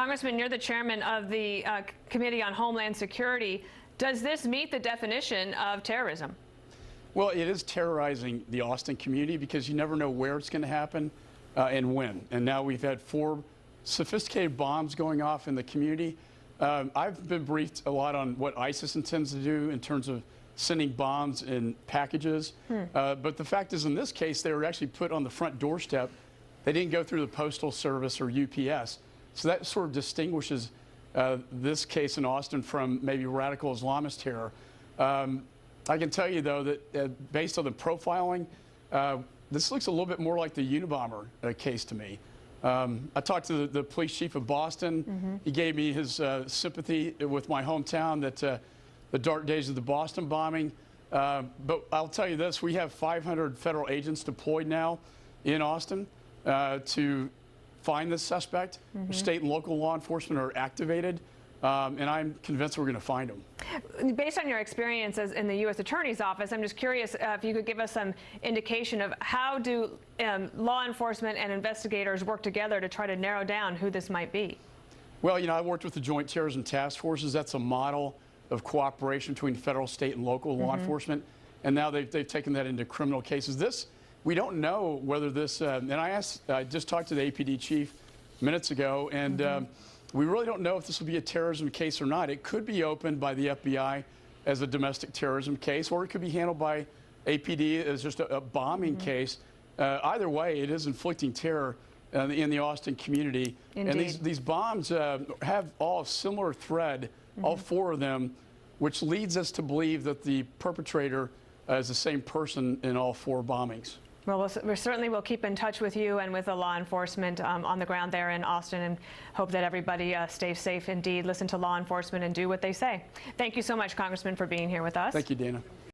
Congressman, you're the chairman of the Committee on Homeland Security. Does this meet the definition of terrorism? Well, it is terrorizing the Austin community because you never know where it's going to happen and when. And now we've had 4 sophisticated bombs going off in the community. I've been briefed a lot on what ISIS intends to do in terms of sending bombs in packages. But the fact is, in this case, they were actually put on the front doorstep. They didn't go through the Postal Service or UPS. So that sort of distinguishes this case in Austin from maybe radical Islamist terror. I can tell you, though, that based on the profiling, this looks a little bit more like the Unabomber case to me. I talked to the police chief of Boston. He gave me his sympathy with my hometown, that the dark days of the Boston bombing. But I'll tell you this, we have 500 federal agents deployed now in Austin to find this suspect. State and local law enforcement are activated. And I'm convinced we're going to find him. Based on your experiences in the U.S. Attorney's Office, I'm just curious if you could give us some indication of how do law enforcement and investigators work together to try to narrow down who this might be? Well, you know, I worked with the Joint Terrorism Task Forces. That's a model of cooperation between federal, state, and local law enforcement. And now they've taken that into criminal cases. We don't know whether this, and I just talked to the APD chief minutes ago, and we really don't know if this will be a terrorism case or not. It could be opened by the FBI as a domestic terrorism case, or it could be handled by APD as just a bombing case. Either way, it is inflicting terror in the Austin community. Indeed. And these bombs have all a similar thread, all 4 of them, which leads us to believe that the perpetrator is the same person in all 4 bombings. Well, we certainly will keep in touch with you and with the law enforcement on the ground there in Austin, and hope that everybody stays safe indeed. Listen to law enforcement and do what they say. Thank you so much, Congressman, for being here with us. Thank you, Dana.